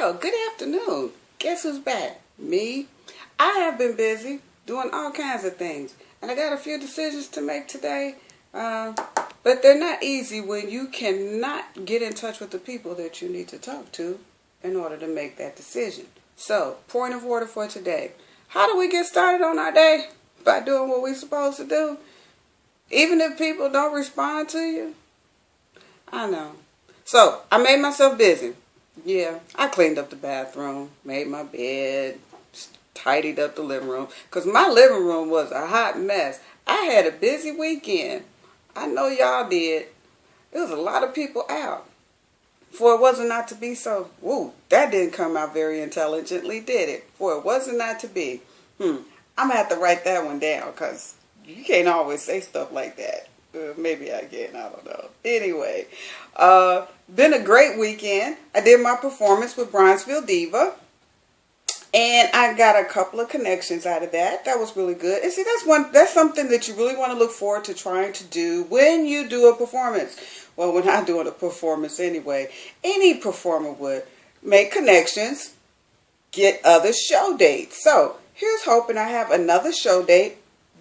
Well, good afternoon. Guess who's back? Me. I have been busy doing all kinds of things, and I got a few decisions to make today, but they're not easy when you cannot get in touch with the people that you need to talk to in order to make that decision. So, point of order for today. How do we get started on our day? By doing what we're supposed to do. Even if people don't respond to you. I know. So, I made myself busy. Yeah, I cleaned up the bathroom, made my bed, tidied up the living room. Because my living room was a hot mess. I had a busy weekend. I know y'all did. There was a lot of people out. For it wasn't not to be so. Woo, that didn't come out very intelligently, did it? For it wasn't not to be. I'm going to have to write that one down because you can't always say stuff like that. Maybe I can. I don't know. Anyway, been a great weekend. I did my performance with Bronzeville Diva. And I got a couple of connections out of that. That was really good. And see, that's something that you really want to look forward to trying to do when you do a performance. Well, when I'm doing a performance anyway, any performer would make connections, get other show dates. So here's hoping I have another show date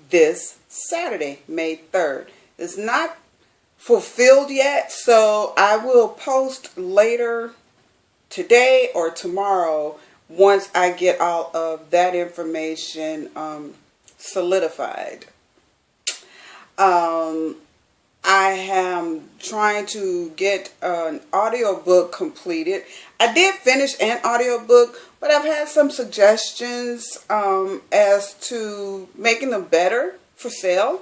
this Saturday, May 3rd. It's not fulfilled yet, so I will post later today or tomorrow once I get all of that information solidified. I am trying to get an audiobook completed. I did finish an audiobook, but I've had some suggestions as to making them better for sale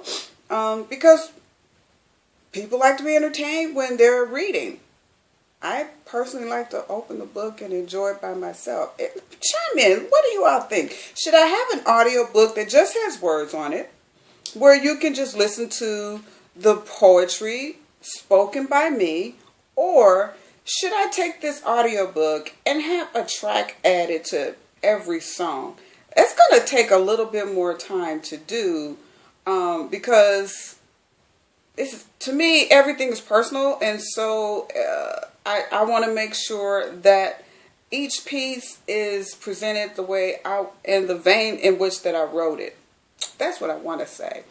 because people like to be entertained when they're reading. I personally like to open the book and enjoy it by myself. Chime in. What do you all think? Should I have an audiobook that just has words on it, where you can just listen to the poetry spoken by me, or should I take this audiobook and have a track added to every song? It's going to take a little bit more time to do because to me, everything is personal, and so I want to make sure that each piece is presented the way in the vein in which that I wrote it. That's what I want to say.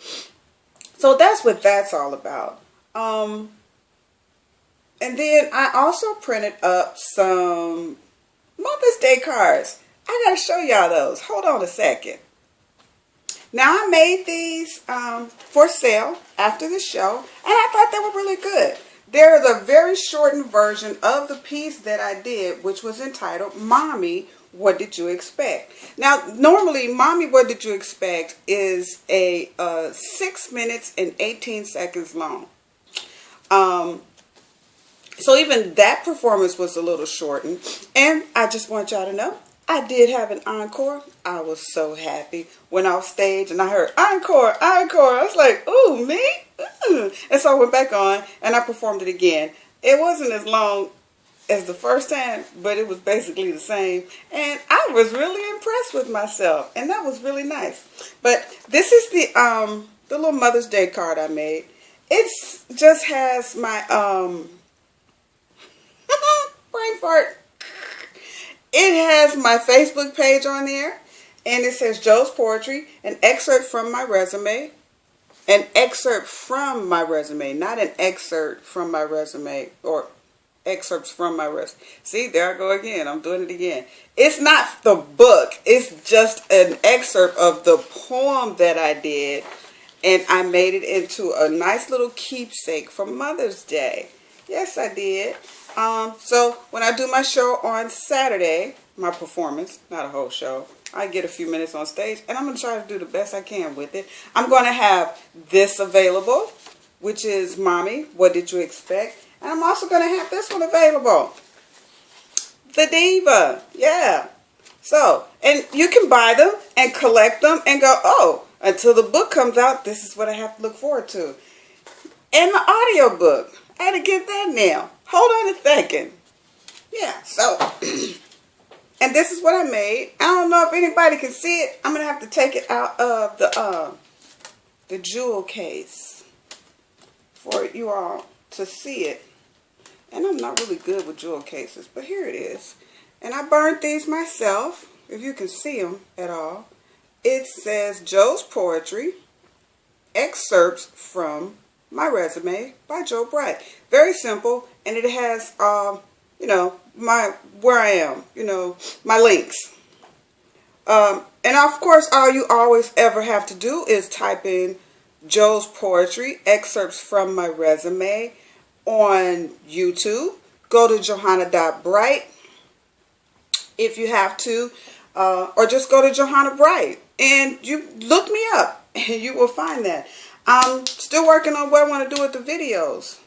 So that's what that's all about. And then I also printed up some Mother's Day cards. I got to show y'all those. Hold on a second. Now, I made these for sale after the show, and I thought they were really good. There is a very shortened version of the piece that I did, which was entitled, Mommy, What Did You Expect? Now, normally, Mommy, What Did You Expect is a 6 minutes and 18 seconds long. So even that performance was a little shortened. And I just want y'all to know, I did have an encore. I was so happy. Went off stage and I heard encore, encore. I was like, ooh, me? Ooh. And so I went back on and I performed it again. It wasn't as long as the first time, but it was basically the same. And I was really impressed with myself. And that was really nice. But this is the little Mother's Day card I made. It just has my brain fart. It has my Facebook page on there, and it says Jos Poetry, an excerpt from my resume, not an excerpt from my resume, or excerpts from my resume. See, there I go again. I'm doing it again. It's not the book. It's just an excerpt of the poem that I did, and I made it into a nice little keepsake for Mother's Day. Yes, I did. So when I do my show on Saturday, my performance, not a whole show, I get a few minutes on stage, and I'm going to try to do the best I can with it. I'm going to have this available, which is Mommy, What Did You Expect? And I'm also going to have this one available, The Diva. Yeah. So, and you can buy them and collect them and go, oh, until the book comes out, this is what I have to look forward to. And the audio book. I had to get that now. Hold on a second. Yeah, so, and this is what I made. I don't know if anybody can see it. I'm going to have to take it out of the jewel case for you all to see it. And I'm not really good with jewel cases, but here it is. And I burned these myself, if you can see them at all. It says Jos Poetry Excerpts from My Resume by Joe Bright. Very simple, and it has, you know, where I am, you know, my links. And of course, all you always ever have to do is type in Jos Poetry Excerpts from My Resume on YouTube. Go to Johanna.Bright if you have to, or just go to Johanna Bright and you look me up and you will find that. I'm still working on what I want to do with the videos.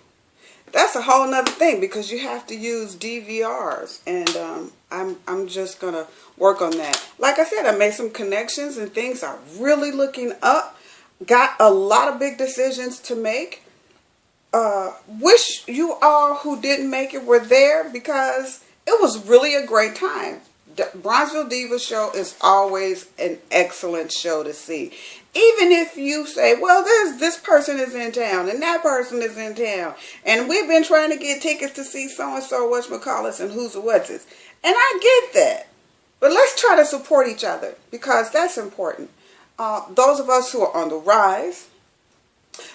That's a whole nother thing because you have to use DVRs, and I'm just gonna work on that. Like I said, I made some connections and things are really looking up. Got a lot of big decisions to make. Wish you all who didn't make it were there because it was really a great time. The Bronzeville Diva show is always an excellent show to see. Even if you say, well, this person is in town and that person is in town, and we've been trying to get tickets to see so-and-so, whatchamacallits, and who's or what's it. And I get that. But let's try to support each other because that's important. Those of us who are on the rise,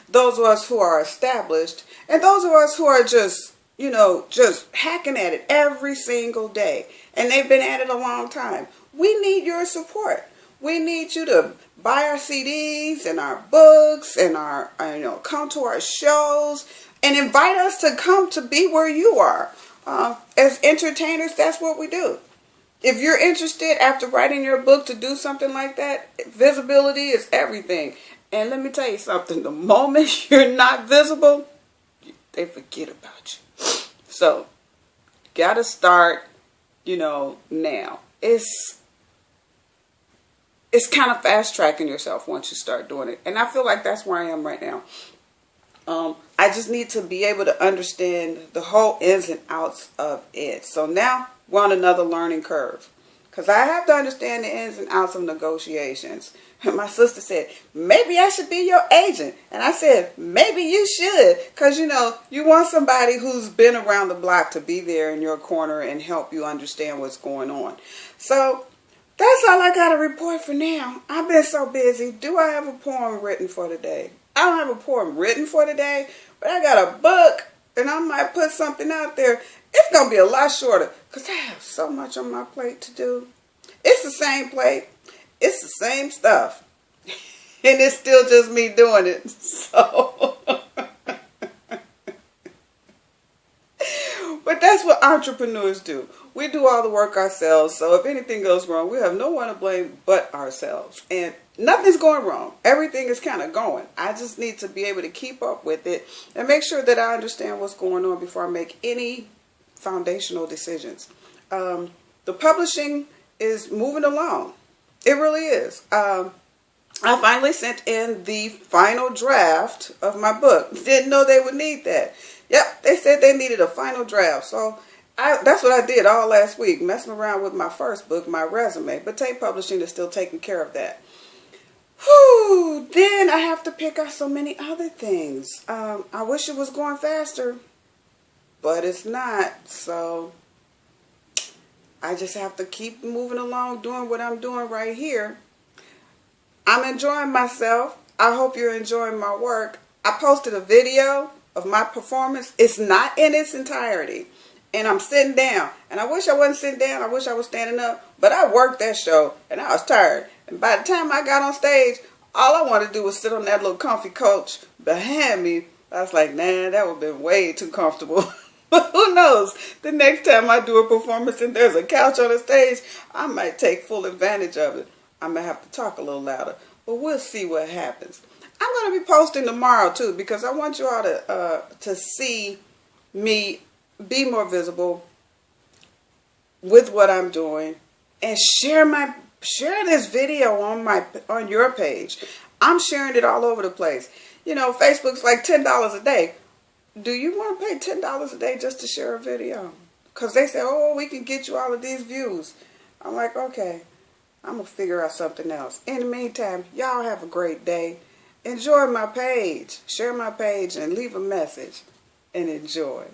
those of us who are established, and those of us who are just, you know, just hacking at it every single day, and they've been at it a long time. We need your support. We need you to buy our CDs and our books and our, you know, come to our shows and invite us to come to be where you are. As entertainers, that's what we do. If you're interested after writing your book to do something like that, visibility is everything. And let me tell you something, the moment you're not visible, they forget about you. So, gotta start, you know, now. It's kind of fast tracking yourself once you start doing it. And I feel like that's where I am right now. I just need to be able to understand the whole ins and outs of it. So now we're on another learning curve. Because I have to understand the ins and outs of negotiations. And my sister said, maybe I should be your agent. And I said, maybe you should. Because, you know, you want somebody who's been around the block to be there in your corner and help you understand what's going on. So that's all I got to report for now. I've been so busy. Do I have a poem written for today? I don't have a poem written for today, but I got a book, and I might put something out there. It's going to be a lot shorter because I have so much on my plate to do. It's the same plate. It's the same stuff. And it's still just me doing it. So, but that's what entrepreneurs do. We do all the work ourselves. So if anything goes wrong, we have no one to blame but ourselves. And nothing's going wrong. Everything is kind of going. I just need to be able to keep up with it and make sure that I understand what's going on before I make any foundational decisions. The publishing is moving along. It really is. I finally sent in the final draft of my book. Didn't know they would need that. Yep, they said they needed a final draft. So that's what I did all last week, messing around with my first book, My Resume. But Tate Publishing is still taking care of that. Whew, then I have to pick out so many other things. I wish it was going faster, but it's not. So I just have to keep moving along, doing what I'm doing right here. I'm enjoying myself. I hope you're enjoying my work. I posted a video of my performance. It's not in its entirety. And I'm sitting down. And I wish I wasn't sitting down. I wish I was standing up. But I worked that show. And I was tired. And by the time I got on stage, all I wanted to do was sit on that little comfy couch behind me. I was like, nah, that would have been way too comfortable. But who knows? The next time I do a performance and there's a couch on the stage, I might take full advantage of it. I might have to talk a little louder. But we'll see what happens. I'm going to be posting tomorrow too because I want you all to see me be more visible with what I'm doing and share this video on your page. I'm sharing it all over the place. You know, Facebook's like $10 a day. Do you want to pay $10 a day just to share a video? Because they say, oh, we can get you all of these views. I'm like, okay, I'm going to figure out something else. In the meantime, y'all have a great day. Enjoy my page. Share my page and leave a message. And enjoy.